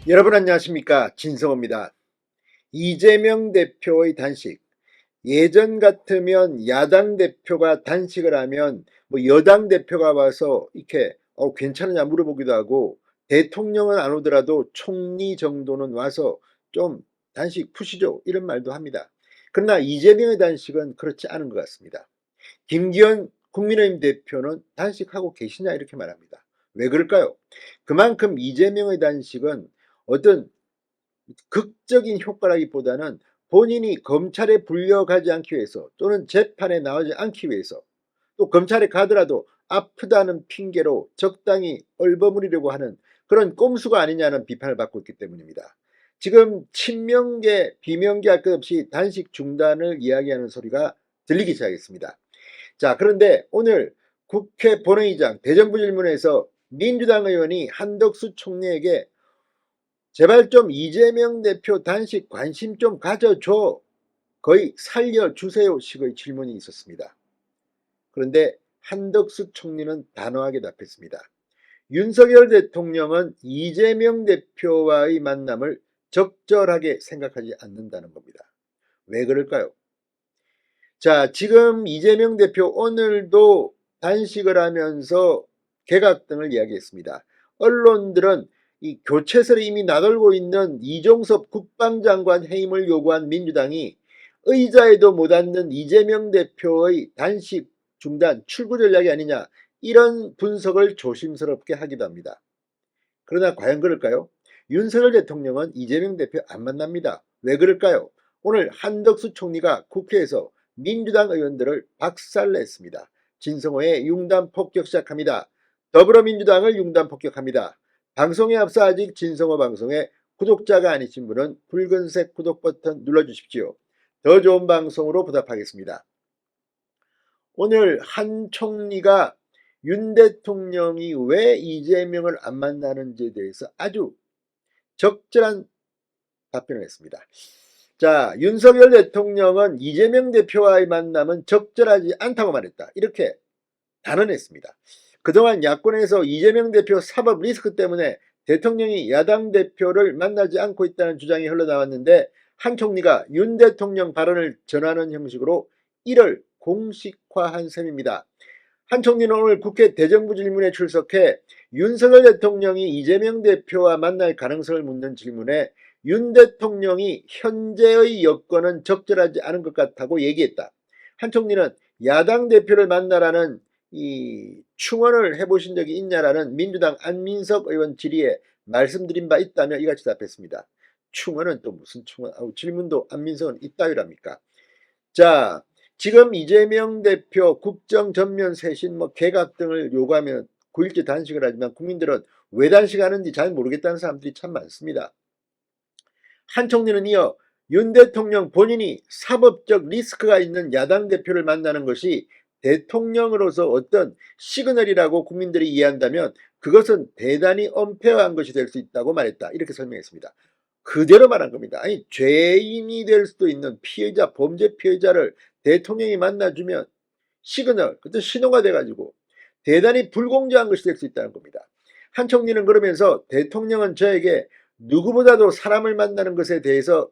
여러분 안녕하십니까, 진성호입니다. 이재명 대표의 단식. 예전 같으면 야당 대표가 단식을 하면 뭐 여당 대표가 와서 이렇게 괜찮으냐 물어보기도 하고, 대통령은 안 오더라도 총리 정도는 와서 좀 단식 푸시죠 이런 말도 합니다. 그러나 이재명의 단식은 그렇지 않은 것 같습니다. 김기현 국민의힘 대표는 단식하고 계시냐 이렇게 말합니다. 왜 그럴까요? 그만큼 이재명의 단식은 어떤 극적인 효과라기보다는 본인이 검찰에 불려가지 않기 위해서, 또는 재판에 나오지 않기 위해서, 또 검찰에 가더라도 아프다는 핑계로 적당히 얼버무리려고 하는 그런 꼼수가 아니냐는 비판을 받고 있기 때문입니다. 지금 친명계 비명계 할 것 없이 단식 중단을 이야기하는 소리가 들리기 시작했습니다. 자, 그런데 오늘 국회 본회의장 대정부 질문에서 민주당 의원이 한덕수 총리에게 제발 좀 이재명 대표 단식 관심 좀 가져줘, 거의 살려주세요 식의 질문이 있었습니다. 그런데 한덕수 총리는 단호하게 답했습니다. 윤석열 대통령은 이재명 대표와의 만남을 적절하게 생각하지 않는다는 겁니다. 왜 그럴까요? 자, 지금 이재명 대표 오늘도 단식을 하면서 개각 등을 이야기했습니다. 언론들은 이 교체설이 이미 나돌고 있는 이종섭 국방장관 해임을 요구한 민주당이 의자에도 못 앉는 이재명 대표의 단식 중단 출구 전략이 아니냐, 이런 분석을 조심스럽게 하기도 합니다. 그러나 과연 그럴까요? 윤석열 대통령은 이재명 대표 안 만납니다. 왜 그럴까요? 오늘 한덕수 총리가 국회에서 민주당 의원들을 박살냈습니다. 진성호의 융단 폭격 시작합니다. 더불어민주당을 융단 폭격합니다. 방송에 앞서 아직 진성호 방송에 구독자가 아니신 분은 붉은색 구독 버튼 눌러주십시오. 더 좋은 방송으로 보답하겠습니다. 오늘 한 총리가 윤 대통령이 왜 이재명을 안 만나는지에 대해서 아주 적절한 답변을 했습니다. 자, 윤석열 대통령은 이재명 대표와의 만남은 적절하지 않다고 말했다, 이렇게 단언했습니다. 그동안 야권에서 이재명 대표 사법 리스크 때문에 대통령이 야당 대표를 만나지 않고 있다는 주장이 흘러나왔는데, 한 총리가 윤 대통령 발언을 전하는 형식으로 이를 공식화한 셈입니다. 한 총리는 오늘 국회 대정부 질문에 출석해 윤석열 대통령이 이재명 대표와 만날 가능성을 묻는 질문에 윤 대통령이 현재의 여건은 적절하지 않은 것 같다고 얘기했다. 한 총리는 야당 대표를 만나라는 이 충원을 해보신 적이 있냐라는 민주당 안민석 의원 질의에 말씀드린 바 있다며 이같이 답했습니다. 충원은 또 무슨 충원? 질문도 안민석은 이따위랍니까? 자, 지금 이재명 대표 국정 전면 쇄신, 개각 등을 요구하면 9일째 단식을 하지만 국민들은 왜 단식하는지 잘 모르겠다는 사람들이 참 많습니다. 한 총리는 이어 윤 대통령 본인이 사법적 리스크가 있는 야당 대표를 만나는 것이 대통령으로서 어떤 시그널이라고 국민들이 이해한다면 그것은 대단히 엄폐한 것이 될 수 있다고 말했다, 이렇게 설명했습니다. 그대로 말한 겁니다. 아니, 죄인이 될 수도 있는 피해자, 범죄 피해자를 대통령이 만나주면 시그널, 그것도 신호가 돼가지고 대단히 불공정한 것이 될 수 있다는 겁니다. 한 총리는 그러면서 대통령은 저에게 누구보다도 사람을 만나는 것에 대해서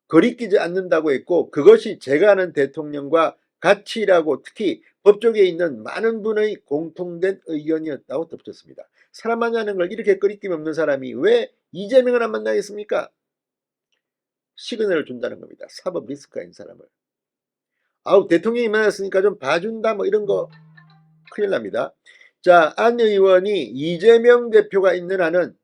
거리끼지 않는다고 했고, 그것이 제가 아는 대통령과 가치라고, 특히 법조계에 있는 많은 분의 공통된 의견이었다고 덧붙였습니다. 사람 만나는 걸 이렇게 거리낌 없는 사람이 왜 이재명을 안 만나겠습니까? 시그널을 준다는 겁니다. 사법 리스크가 있는 사람을. 대통령이 만났으니까 좀 봐준다 이런 거 큰일 납니다. 자, 안 의원이 이재명 대표가 있는 한은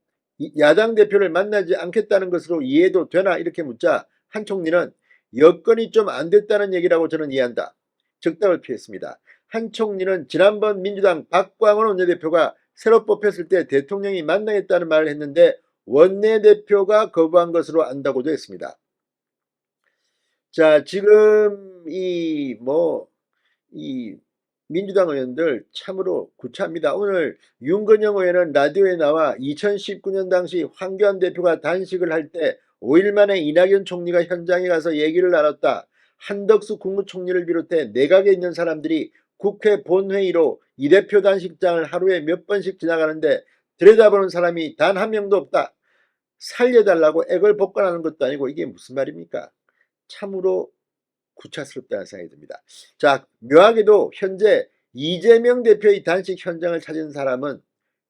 야당 대표를 만나지 않겠다는 것으로 이해도 되나 이렇게 묻자, 한 총리는 여건이 좀 안 됐다는 얘기라고 저는 이해한다, 즉답을 피했습니다. 한 총리는 지난번 민주당 박광원 원내대표가 새로 뽑혔을 때 대통령이 만나겠다는 말을 했는데 원내대표가 거부한 것으로 안다고도 했습니다. 자, 지금 이 민주당 의원들 참으로 구차합니다. 오늘 윤건영 의원은 라디오에 나와 2019년 당시 황교안 대표가 단식을 할 때 5일 만에 이낙연 총리가 현장에 가서 얘기를 나눴다. 한덕수 국무총리를 비롯해 내각에 있는 사람들이 국회 본회의로 이 대표 단식장을 하루에 몇 번씩 지나가는데 들여다보는 사람이 단 한 명도 없다. 살려달라고 액을 복권하는 것도 아니고 이게 무슨 말입니까? 참으로 구차스럽다는 생각이 듭니다. 자, 묘하게도 현재 이재명 대표의 단식 현장을 찾은 사람은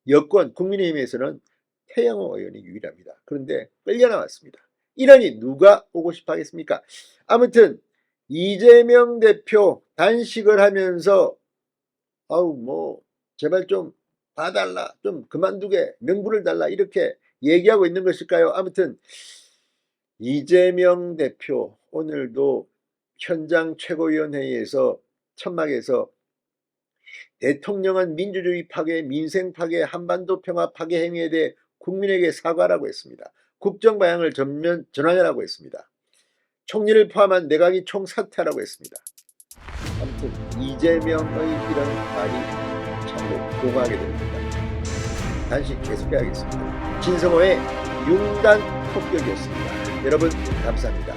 여권 국민의힘에서는 태영호 의원이 유일합니다. 그런데 끌려나왔습니다. 이러니 누가 오고 싶어 하겠습니까? 아무튼 이재명 대표 단식을 하면서 아우 뭐 제발 좀 봐달라, 좀 그만두게, 명분을 달라 이렇게 얘기하고 있는 것일까요? 아무튼 이재명 대표 오늘도 현장 최고위원회의에서 천막에서 대통령은 민주주의 파괴, 민생 파괴, 한반도 평화 파괴 행위에 대해 국민에게 사과라고 했습니다. 국정 방향을 전환하라고 했습니다. 총리를 포함한 내각이 총사퇴하라고 했습니다. 아무튼 이재명의 이런 말이 참으로 공하게 됩니다. 단식 계속해야겠습니다. 진성호의 융단 폭격이었습니다. 여러분 감사합니다.